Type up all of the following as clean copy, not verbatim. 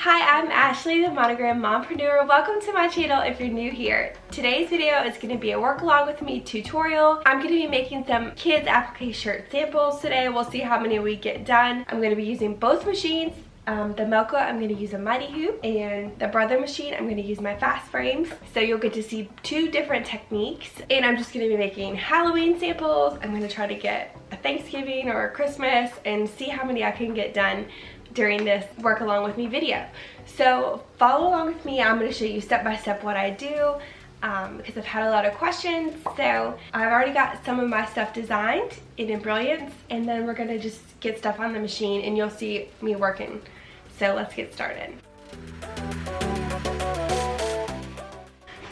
Hi, I'm Ashley, the Monogram Mompreneur. Welcome to my channel if you're new here. Today's video is going to be a work along with me tutorial. I'm going to be making some kids applique shirt samples today. We'll see how many we get done. I'm going to be using both machines. The Melco, I'm going to use a mighty hoop, and the Embroidery Machine, I'm going to use my fast frames. So you'll get to see two different techniques, and I'm just going to be making Halloween samples. I'm going to try to get a Thanksgiving or a Christmas and see how many I can get done during this work along with me video. So follow along with me. I'm going to show you step by step what I do because I've had a lot of questions. So I've already got some of my stuff designed in Embroiderings, and then we're going to just get stuff on the machine and you'll see me working. So let's get started.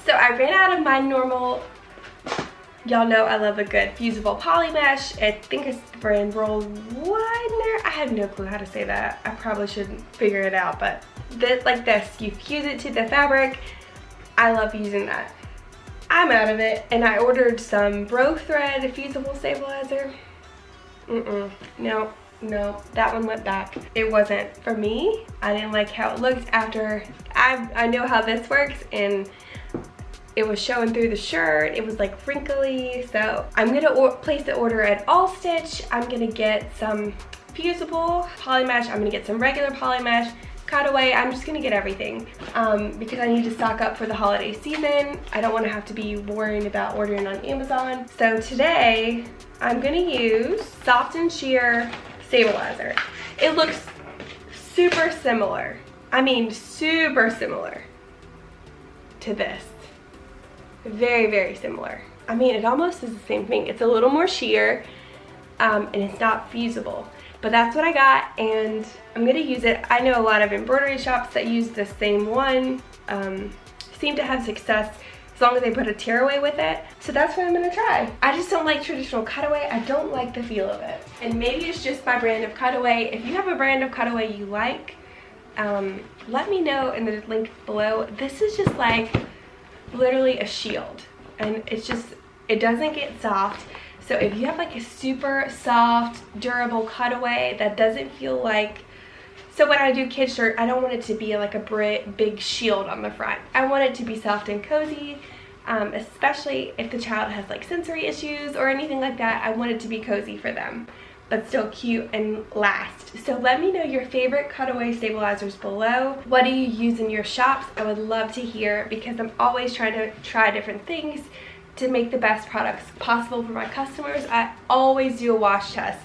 So I ran out of my normal, y'all know I love a good fusible poly mesh. I think it's the brand Roll Widener. I have no clue how to say that. I probably should figure it out, but like this, you fuse it to the fabric. I love using that. I'm out of it, and I ordered some Bro Thread fusible stabilizer. No, that one went back. It wasn't for me. I didn't like how it looked after. I know how this works, and it was showing through the shirt. It was like wrinkly. So I'm gonna place the order at All Stitch. I'm gonna get some fusible poly mesh. I'm gonna get some regular poly mesh, cutaway. I'm just gonna get everything because I need to stock up for the holiday season. I don't want to have to be worrying about ordering on Amazon. So today I'm gonna use Soft and Sheer Stabilizer. It looks super similar. I mean super similar to this. Very, very similar. I mean, it almost is the same thing. It's a little more sheer and it's not fusible. But that's what I got, and I'm gonna use it. I know a lot of embroidery shops that use the same one seem to have success as long as they put a tearaway with it. So that's what I'm gonna try. I just don't like traditional cutaway. I don't like the feel of it. And maybe it's just my brand of cutaway. If you have a brand of cutaway you like, let me know in the link below. This is just like literally a shield, and it doesn't get soft. So if you have like a super soft, durable cutaway that doesn't feel like, so when I do kid shirt, I don't want it to be like a big shield on the front. I want it to be soft and cozy, especially if the child has like sensory issues or anything like that. I want it to be cozy for them, but still cute and last. So let me know your favorite cutaway stabilizers below. What do you use in your shops? I would love to hear, because I'm always trying to try different things to make the best products possible for my customers. I always do a wash test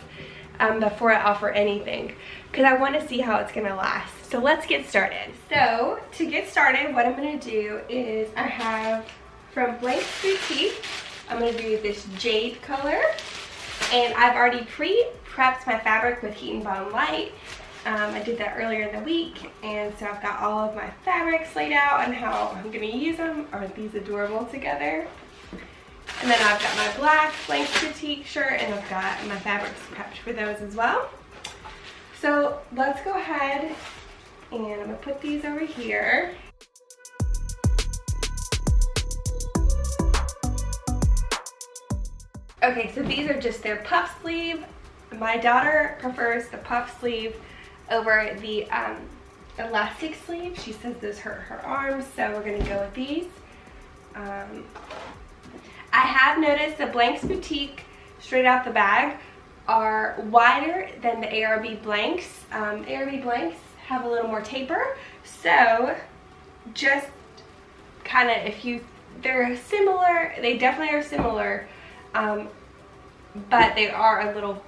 before I offer anything, because I want to see how it's gonna last. So let's get started. So to get started, what I'm gonna do is I have from Blank Boutique, I'm gonna do this Jade color. And I've already pre-prepped my fabric with Heat and Bond Light. I did that earlier in the week, and so I've got all of my fabrics laid out and how I'm going to use them. Aren't these adorable together? And then I've got my black Blank Boutique shirt, and I've got my fabrics prepped for those as well. So let's go ahead, and I'm going to put these over here. Okay, so these are just their puff sleeve. My daughter prefers the puff sleeve over the elastic sleeve. She says those hurt her arms, so we're gonna go with these. I have noticed the Blanks Boutique straight out the bag are wider than the ARB Blanks. ARB Blanks have a little more taper, so just kind of, they're similar, they definitely are similar, but they are a little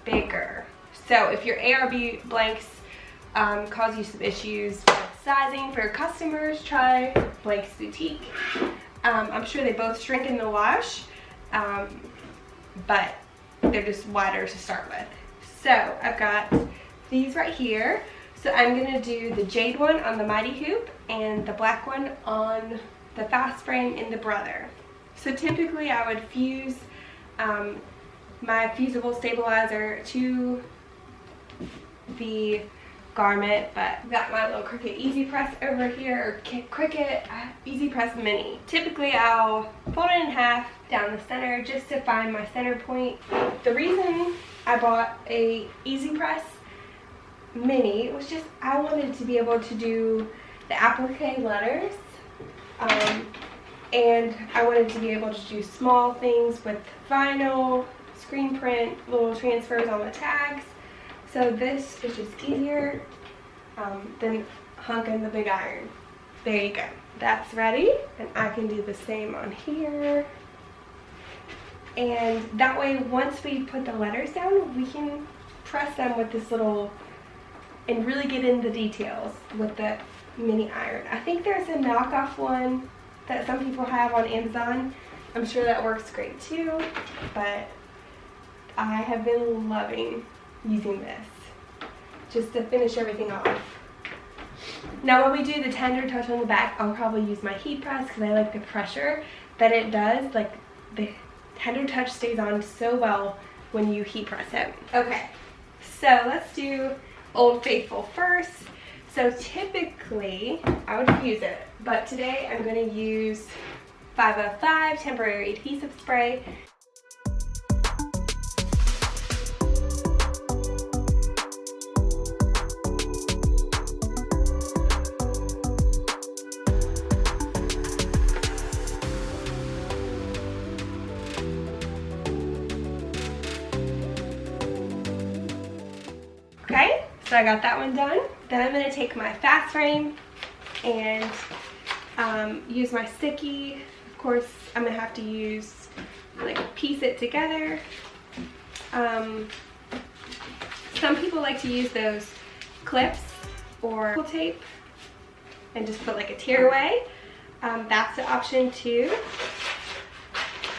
bigger. So if your ARB blanks cause you some issues with sizing for your customers, try Blanks Boutique. I'm sure they both shrink in the wash, but they're just wider to start with. So I've got these right here. So I'm gonna do the Jade one on the Mighty Hoop and the black one on the fast frame in the Brother. So typically I would fuse my fusible stabilizer to the garment, but I've got my little Cricut Easy Press over here, or Cricut Easy Press Mini. Typically I'll fold it in half down the center just to find my center point. The reason I bought a Easy Press mini. It was just, I wanted to be able to do the applique letters. And I wanted to be able to do small things with vinyl, screen print, little transfers on the tags. So this is just easier than hunking the big iron. There you go. That's ready. And I can do the same on here. And that way, once we put the letters down, we can press them with this little, and really get into the details with the mini iron. I think there's a knockoff one that some people have on Amazon. I'm sure that works great too, but I have been loving using this just to finish everything off. Now when we do the tender touch on the back, I'll probably use my heat press because I like the pressure that it does. Like the tender touch stays on so well when you heat press it. Okay, so let's do Old Faithful first. So typically I would fuse it, but today I'm going to use 505 temporary adhesive spray. Okay, so I got that one done. Then I'm going to take my fast frame and use my sticky. Of course, I'm going to have to use, like, piece it together. Some people like to use those clips or tape and just put like a tearaway. That's the option too.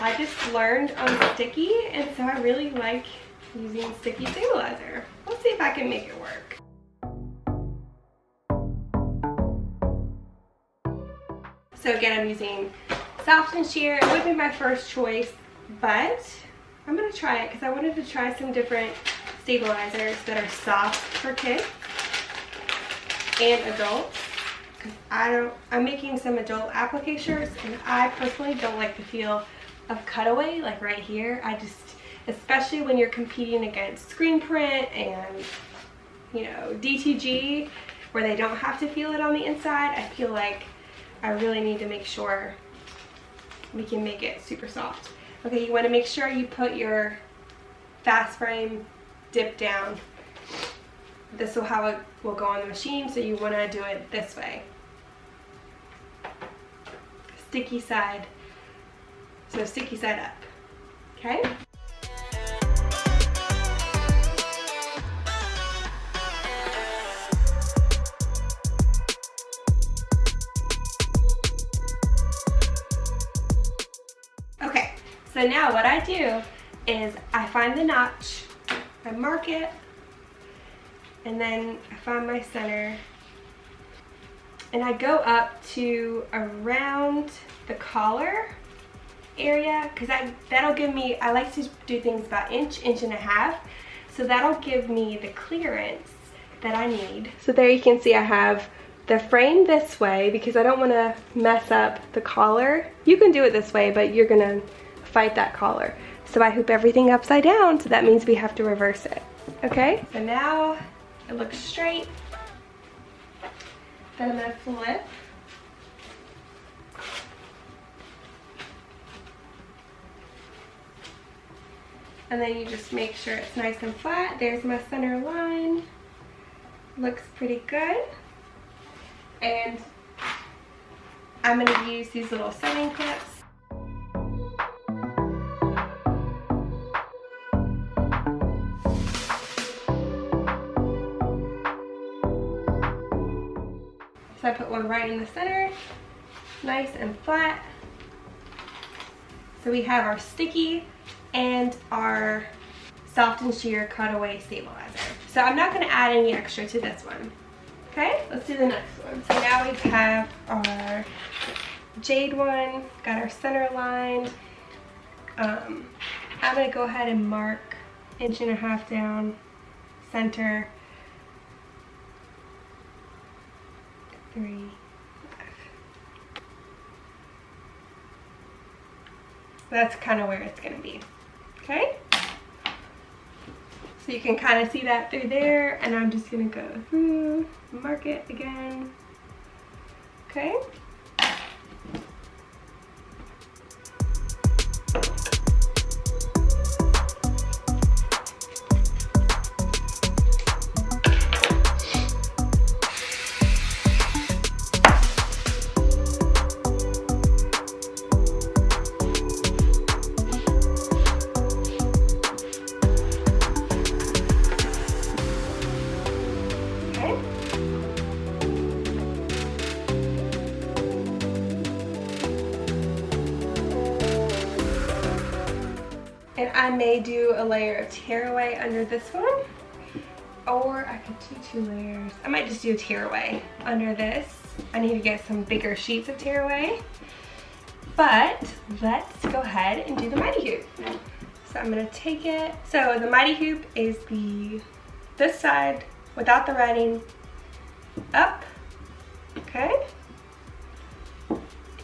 I just learned on sticky, and so I really like using sticky stabilizer. Let's see if I can make it work. So again, I'm using soft and sheer. It would be my first choice, but I'm gonna try it because I wanted to try some different stabilizers that are soft for kids and adults. Because I'm making some adult applique shirts, and I personally don't like the feel of cutaway, like right here. I just, especially when you're competing against screen print and, you know, DTG, where they don't have to feel it on the inside, I feel like I really need to make sure we can make it super soft. Okay, you want to make sure you put your fast frame dip down. This will how it will go on the machine, so you want to do it this way. Sticky side, so sticky side up, okay? Okay, so now what I do is I find the notch, I mark it, and then I find my center, and I go up to around the collar area, because that'll give me, I like to do things about inch and a half, so that'll give me the clearance that I need. So there you can see I have the frame this way because I don't want to mess up the collar. You can do it this way, but you're gonna fight that collar. So I hoop everything upside down, so that means we have to reverse it. Okay, so now it looks straight. Then I'm gonna flip. And then you just make sure it's nice and flat. There's my center line. Looks pretty good. And I'm gonna use these little sewing clips. So I put one right in the center, nice and flat. So we have our sticky and our soft and sheer cutaway stabilizer. So I'm not gonna add any extra to this one. Okay, let's do the next one. So now we have our Jade one, got our center lined. I'm gonna go ahead and mark 1.5 inches down, center, 3. That's kind of where it's gonna be. Okay? So you can kind of see that through there, and I'm just gonna go through, mark it again. Okay. And I may do a layer of tearaway under this one, or I could do 2 layers. I might just do a tearaway under this. I need to get some bigger sheets of tearaway, but let's go ahead and do the mighty hoop. So I'm gonna take it. So the mighty hoop is this side without the writing, up, okay?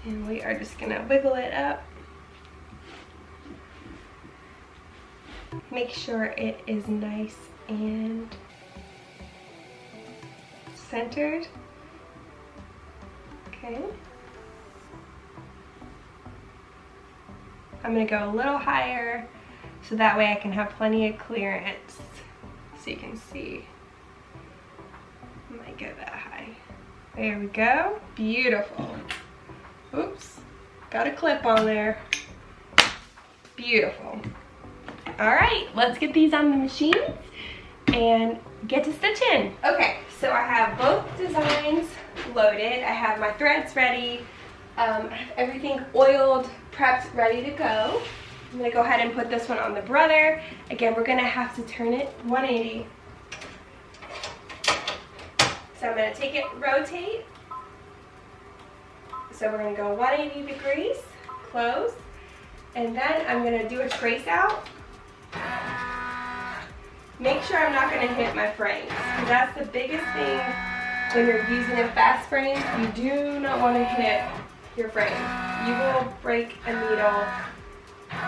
And we are just gonna wiggle it up. Make sure it is nice and centered. Okay. I'm gonna go a little higher so that way I can have plenty of clearance. So you can see. I might go that high. There we go. Beautiful. Oops. Got a clip on there. Beautiful. Alright, let's get these on the machine and get to stitching. Okay, so I have both designs loaded. I have my threads ready. I have everything oiled, prepped, ready to go. I'm going to go ahead and put this one on the brother. Again, we're going to have to turn it 180. So I'm going to take it, rotate. So we're going to go 180 degrees, close. And then I'm going to do a trace out. Make sure I'm not going to hit my frames, because that's the biggest thing when you're using a fast frame. You do not want to hit your frame. You will break a needle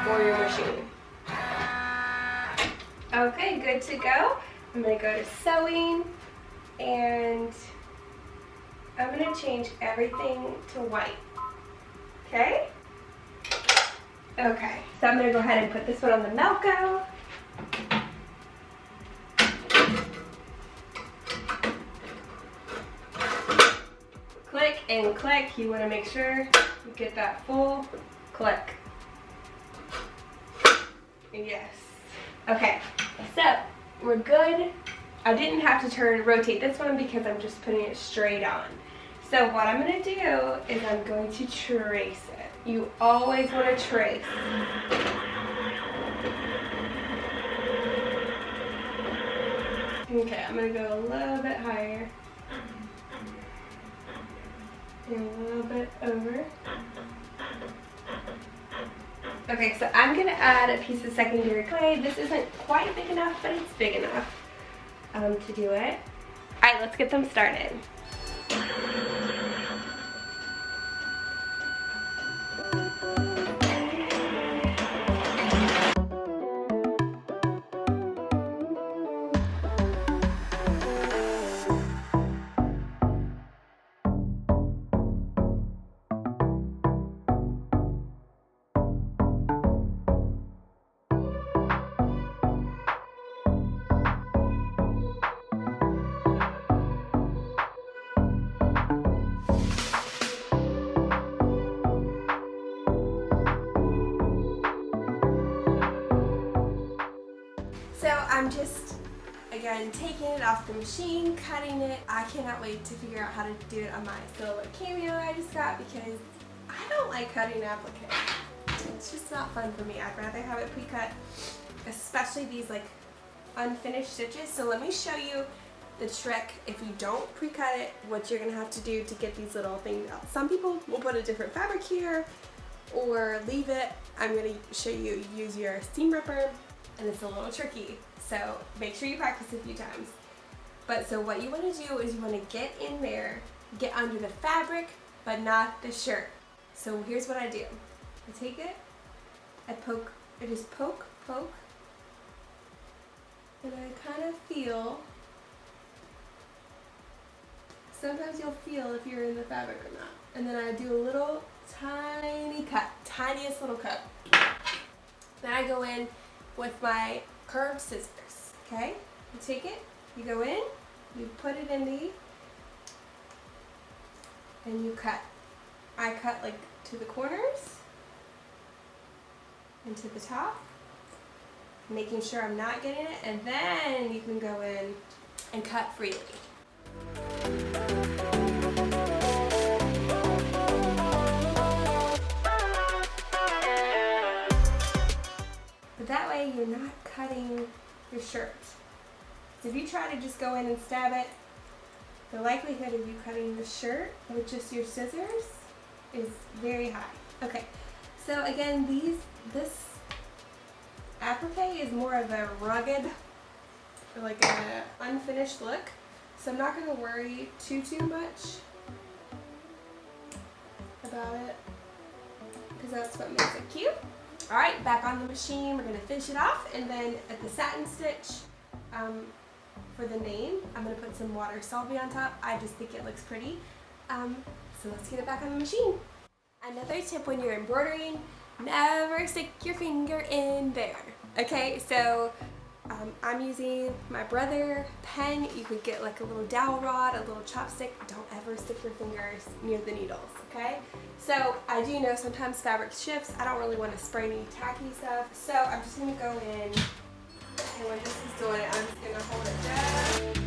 or your machine. Okay, good to go. I'm going to go to sewing, and I'm going to change everything to white. Okay? Okay, so I'm going to go ahead and put this one on the Melco. Click and click. You want to make sure you get that full click. Yes. Okay, so we're good. I didn't have to rotate this one because I'm just putting it straight on. So what I'm going to do is I'm going to trace it. You always want to trace. Okay, I'm going to go a little bit higher. And a little bit over. Okay, so I'm going to add a piece of secondary clay. This isn't quite big enough, but it's big enough to do it. Alright, let's get them started. So I'm just, again, taking it off the machine, cutting it. I cannot wait to figure out how to do it on my silver cameo I just got, because I don't like cutting applique. It's just not fun for me. I'd rather have it pre-cut, especially these like unfinished stitches. So let me show you the trick if you don't pre-cut it, what you're gonna have to do to get these little things out. Some people will put a different fabric here or leave it. I'm gonna show you use your seam ripper, and it's a little tricky, so make sure you practice a few times. But so what you want to do is you want to get in there, get under the fabric, but not the shirt. So here's what I do. I take it, I poke, I just poke, poke, And I kind of feel, sometimes you'll feel if you're in the fabric or not. And then I do a little tiny cut, tiniest little cut. Then I go in with my curved scissors, okay? You take it, you go in, you put it in and you cut. I cut like to the corners and to the top, making sure I'm not getting it, and then you can go in and cut freely. But that way you're not cutting your shirt. So if you try to just go in and stab it, the likelihood of you cutting the shirt with just your scissors is very high. Okay, so again, this applique is more of a rugged, like an unfinished look. So I'm not going to worry too much about it, because that's what makes it cute. Alright, back on the machine, we're going to finish it off, and then at the satin stitch, for the name, I'm going to put some water solvay on top. I just think it looks pretty. So let's get it back on the machine. Another tip when you're embroidering, never stick your finger in there. Okay, so I'm using my brother pen. You could get like a little dowel rod, a little chopstick. Don't ever stick your fingers near the needles, okay? So I do know sometimes fabric shifts. I don't really want to spray any tacky stuff. So I'm just going to go in, and when this is doing it, I'm just going to hold it down.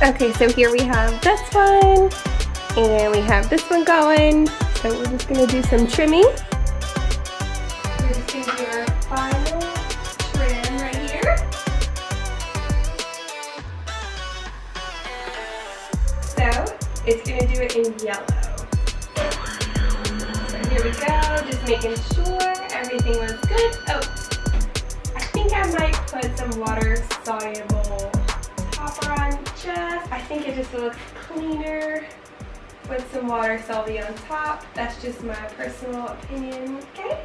Okay, so here we have this one, and we have this one going. So we're just going to do some trimming. We're just going to do our final trim right here. So it's going to do it in yellow. So here we go, just making sure everything was good. Oh, I think I might put some water soluble topper on. I think it just looks cleaner with some water solvay on top. That's just my personal opinion, okay?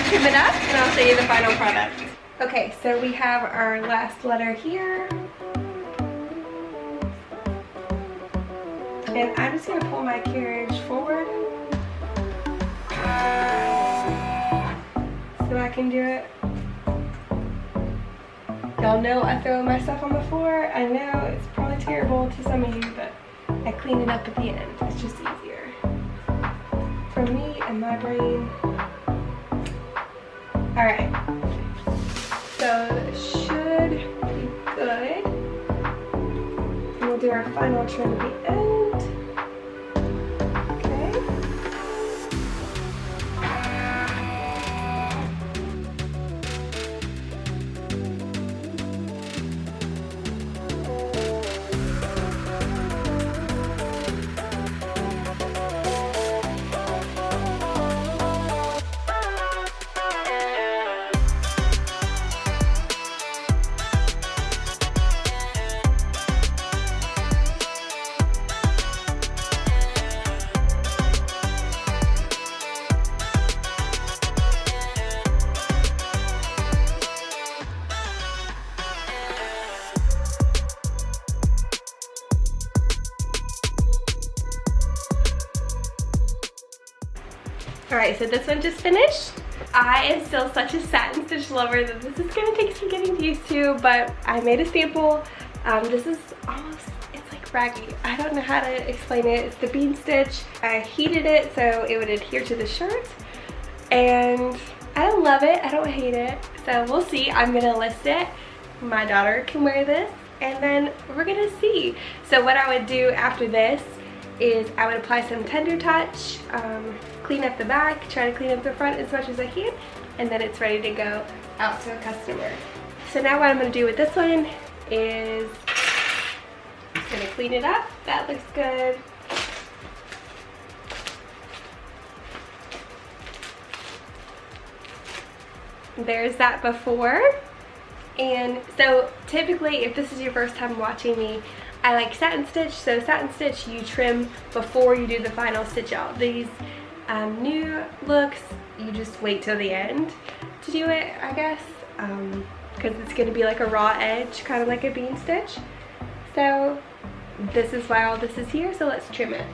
Trim it up, and I'll show you the final product. Okay, so we have our last letter here. And I'm just going to pull my carriage forward so I can do it. Y'all know I throw my stuff on the floor. I know it's probably terrible to some of you, but I clean it up at the end. It's just easier for me and my brain. Alright, so it should be good. And we'll do our final trim at the end. Okay. Alright, so this one just finished. I am still such a satin stitch lover that this is gonna take some getting used to, but I made a sample. This is almost, it's like raggy. I don't know how to explain it. It's the bean stitch. I heated it so it would adhere to the shirt, and I don't love it, I don't hate it. So we'll see, I'm gonna list it. My daughter can wear this, and then we're gonna see. So what I would do after this is I would apply some Tender Touch, clean up the back, try to clean up the front as much as I can, and then it's ready to go out to a customer. So now what I'm going to do with this one is I'm going to clean it up. That looks good. There's that before. And so typically, if this is your first time watching me, I like satin stitch. So satin stitch you trim before you do the final stitch out. These new looks, you just wait till the end to do it, I guess, because it's going to be like a raw edge, kind of like a bean stitch. So this is why all this is here, so let's trim it.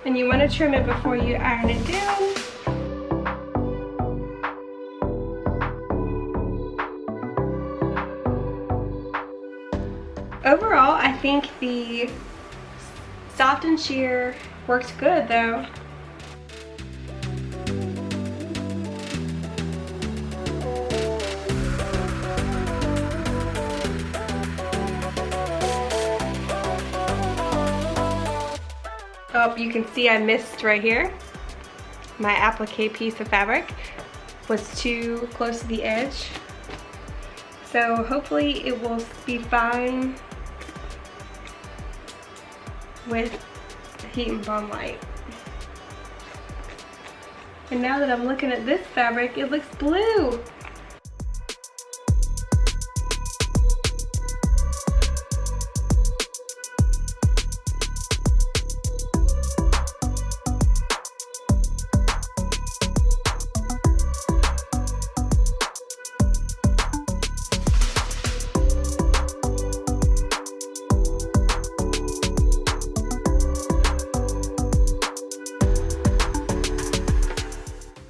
And you want to trim it before you iron it down. Overall, I think the soft and sheer works good though. Oh, you can see I missed right here. My applique piece of fabric was too close to the edge. So hopefully it will be fine with heat and bomb light. And now that I'm looking at this fabric, it looks blue.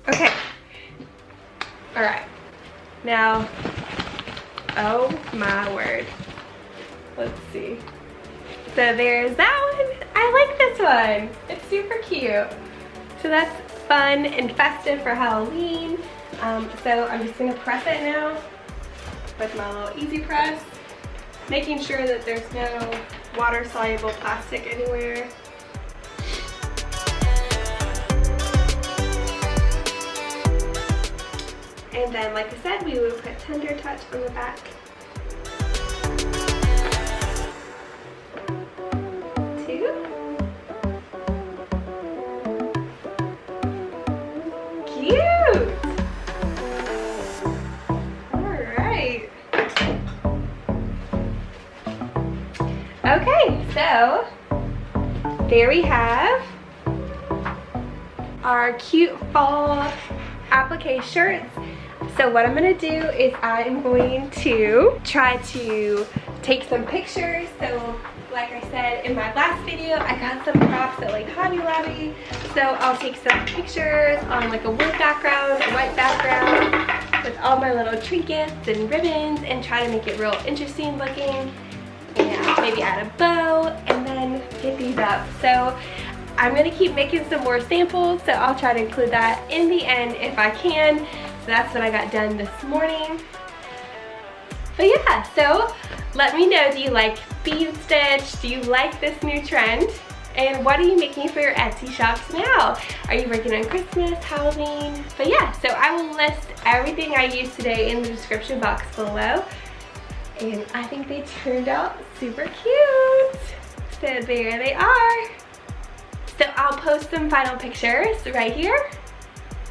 Okay, all right, now, oh my word, let's see. So there's that one. I like this one. It's super cute. So that's fun and festive for Halloween. So I'm just gonna press it now with my little easy press, making sure that there's no water-soluble plastic anywhere. And then, like I said, we would put Tender Touch on the back. Two. Cute! Alright. Okay, so there we have our cute fall applique shirts. So what I'm gonna do is I'm going to try to take some pictures. So like I said in my last video, I got some props at like Hobby Lobby. So I'll take some pictures on like a wood background, a white background, with all my little trinkets and ribbons, and try to make it real interesting looking. And maybe add a bow and then get these up. So I'm gonna keep making some more samples, so I'll try to include that in the end if I can. So that's what I got done this morning. But yeah, so let me know, do you like bead stitch? Do you like this new trend? And what are you making for your Etsy shops now? Are you working on Christmas, Halloween? But yeah, so I will list everything I used today in the description box below. And I think they turned out super cute. So there they are. So I'll post some final pictures right here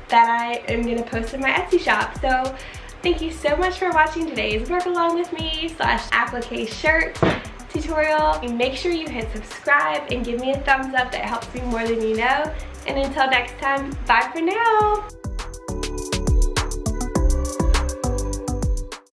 that I am gonna post in my Etsy shop. So thank you so much for watching today's work along with me / applique shirt tutorial. And make sure you hit subscribe and give me a thumbs up. That helps me more than you know. And until next time, bye for now.